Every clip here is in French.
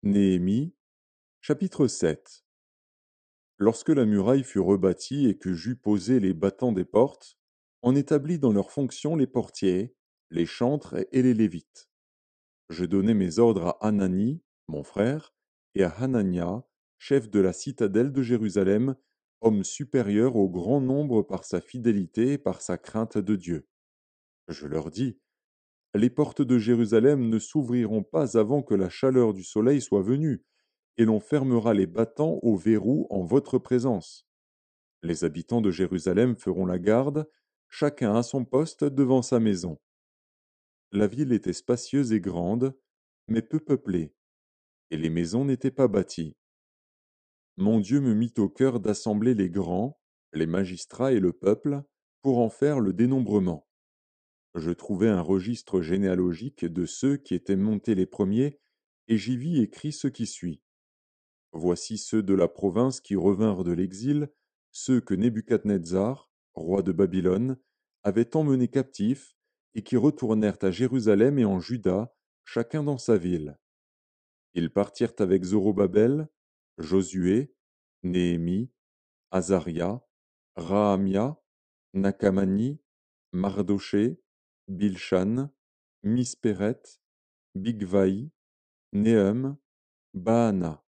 Néhémie, chapitre 7. Lorsque la muraille fut rebâtie et que j'eus posé les battants des portes, on établit dans leurs fonctions les portiers, les chantres et les lévites. Je donnai mes ordres à Hanani, mon frère, et à Hanania, chef de la citadelle de Jérusalem, homme supérieur au grand nombre par sa fidélité et par sa crainte de Dieu. Je leur dis, les portes de Jérusalem ne s'ouvriront pas avant que la chaleur du soleil soit venue, et l'on fermera les battants au verrou en votre présence. Les habitants de Jérusalem feront la garde, chacun à son poste devant sa maison. La ville était spacieuse et grande, mais peu peuplée, et les maisons n'étaient pas bâties. Mon Dieu me mit au cœur d'assembler les grands, les magistrats et le peuple, pour en faire le dénombrement. Je trouvai un registre généalogique de ceux qui étaient montés les premiers, et j'y vis écrit ce qui suit. Voici ceux de la province qui revinrent de l'exil, ceux que Nebuchadnezzar, roi de Babylone, avait emmenés captifs et qui retournèrent à Jérusalem et en Juda, chacun dans sa ville. Ils partirent avec Zorobabel, Josué, Néhémie, Azaria, Rahamia, Nakamani, Mardoché, Bilshan, Mispéret, Bigvaï, Néhum, Baana.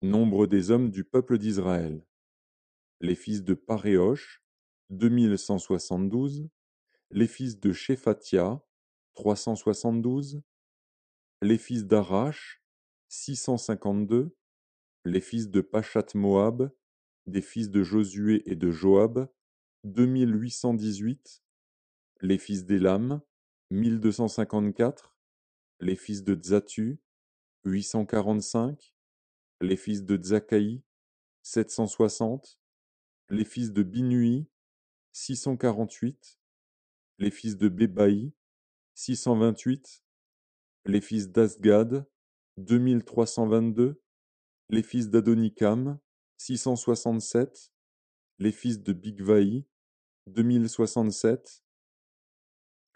Nombre des hommes du peuple d'Israël. Les fils de Paréosh, 2172. Les fils de Shephatia, 372. Les fils d'Arash, 652. Les fils de Pachat Moab, des fils de Josué et de Joab, 2818. Les fils d'Élam, 1254. Les fils de Tzatu, 845. Les fils de Tzakaï, 760. Les fils de Binui, 648. Les fils de Bébaï, 628. Les fils d'Asgad, 2322. Les fils d'Adonikam, 667. Les fils de Bigvaï, 2067.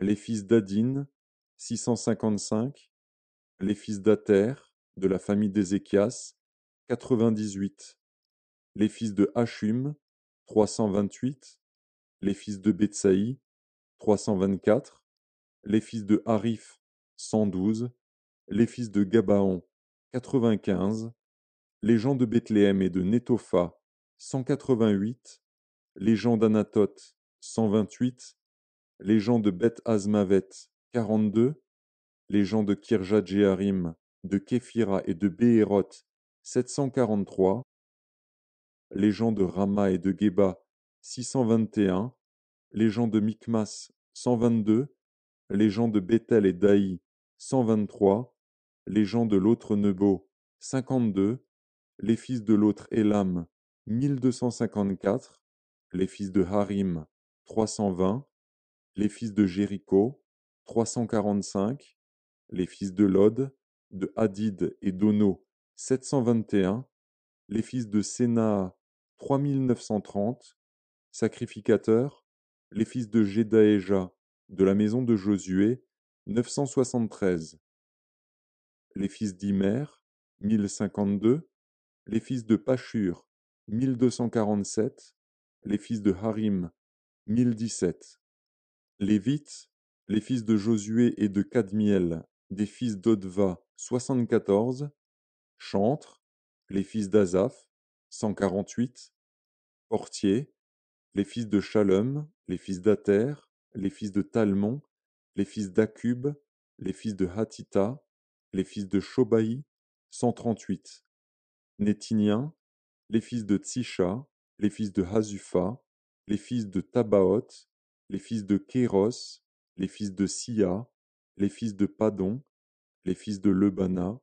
Les fils d'Adin, 655. Les fils d'Ater, de la famille d'Ézéchias, 98. Les fils de Hachum, 328. Les fils de Betsaï, 324. Les fils de Harif, 112. Les fils de Gabaon, 95. Les gens de Bethléem et de Netopha, 188. Les gens d'Anatoth, 128. Les gens de Beth Azmavet, 42. Les gens de Kirjat Jéarim, de Képhira et de Béhéroth, 743. Les gens de Rama et de Geba, 621. Les gens de Micmas, 122. Les gens de Bethel et d'Aï, 123. Les gens de l'autre Nebo, 52. Les fils de l'autre Élam, 1254. Les fils de Harim, 320. Les fils de Jéricho, 345. Les fils de Lod, de Hadid et d'Ono, 721. Les fils de Sénaa, 3930. Sacrificateurs, les fils de Jedaéja, de la maison de Josué, 973. Les fils d'Imer, 1052. Les fils de Pashur, 1247. Les fils de Harim, 1017. Lévites, les fils de Josué et de Cadmiel, des fils d'Odva, 74. Chantres, les fils d'Azaph, 148. Portiers, les fils de Shalom, les fils d'Ater, les fils de Talmon, les fils d'Akub, les fils de Hatita, les fils de Shobaï, 138. Nétiniens, les fils de Tsisha, les fils de Hazufa, les fils de Tabaoth, les fils de Kéros, les fils de Sia, les fils de Padon, les fils de Lebana,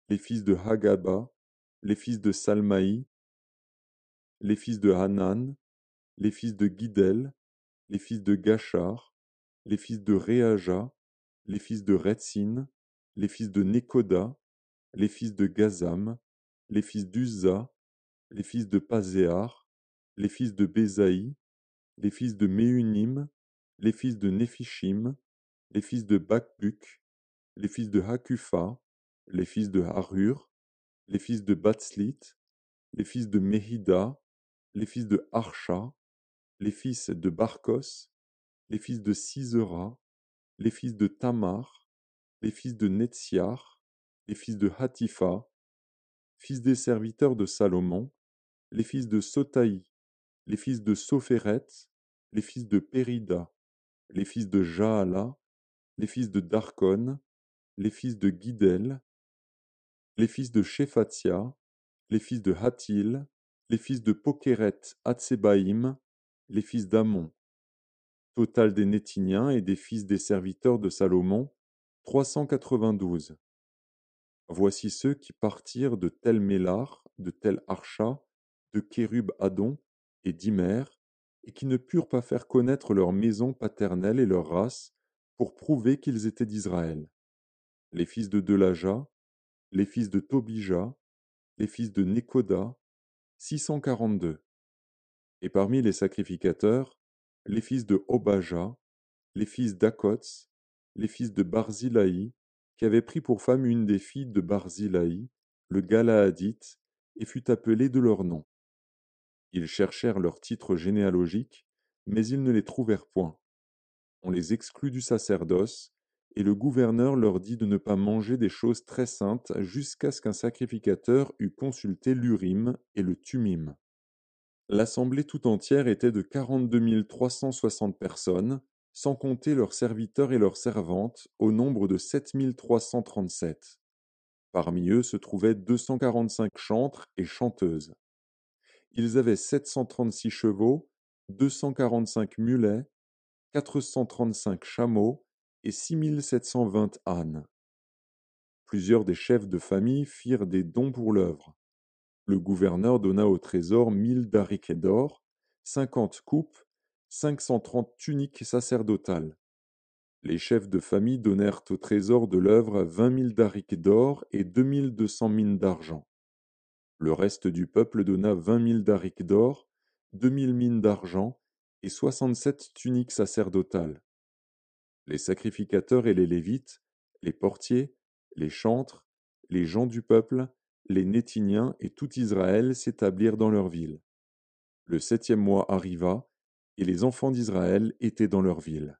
les fils de Hagaba, les fils de Salmaï, les fils de Hanan, les fils de Guidel, les fils de Gachar, les fils de Réaja, les fils de Retsin, les fils de Nekoda, les fils de Gazam, les fils d'Uzza, les fils de Pazéar, les fils de Bézaï, les fils de Méunim, les fils de Néphishim, les fils de Bakbuk, les fils de Hakufa, les fils de Harur, les fils de Batslit, les fils de Mehida, les fils de Harsha, les fils de Barkos, les fils de Sisera, les fils de Tamar, les fils de Netziar, les fils de Hatifa, fils des serviteurs de Salomon, les fils de Sotaï, les fils de Sophéret, les fils de Périda, les fils de Jaala, les fils de Darkon, les fils de Guidel, les fils de Shephatia, les fils de Hatil, les fils de Pokeret Hatsebaïm, les fils d'Amon. Total des Nétiniens et des fils des serviteurs de Salomon, 392. Voici ceux qui partirent de Tel Mélar, de Tel Archa, de Kérub Adon et d'Imer, et qui ne purent pas faire connaître leur maison paternelle et leur race, pour prouver qu'ils étaient d'Israël. Les fils de Delaja, les fils de Tobija, les fils de Nekoda, 642. Et parmi les sacrificateurs, les fils de Obaja, les fils d'Akots, les fils de Barzilaï, qui avaient pris pour femme une des filles de Barzilaï, le Galaadite, et fut appelé de leur nom. Ils cherchèrent leur titre généalogique, mais ils ne les trouvèrent point. On les exclut du sacerdoce, et le gouverneur leur dit de ne pas manger des choses très saintes jusqu'à ce qu'un sacrificateur eût consulté l'Urim et le Tumim. L'assemblée tout entière était de 42 360 personnes, sans compter leurs serviteurs et leurs servantes, au nombre de 7 337. Parmi eux se trouvaient 245 chantres et chanteuses. Ils avaient 736 chevaux, 245 mulets, 435 chameaux et 6720 ânes. Plusieurs des chefs de famille firent des dons pour l'œuvre. Le gouverneur donna au trésor 1000 darics d'or, 50 coupes, 530 tuniques sacerdotales. Les chefs de famille donnèrent au trésor de l'œuvre 20 000 darics d'or et 2200 mines d'argent. Le reste du peuple donna 20 000 darics d'or, 2000 mines d'argent et 67 tuniques sacerdotales. Les sacrificateurs et les Lévites, les portiers, les chantres, les gens du peuple, les Nétiniens et tout Israël s'établirent dans leur ville. Le 7e mois arriva, et les enfants d'Israël étaient dans leur ville.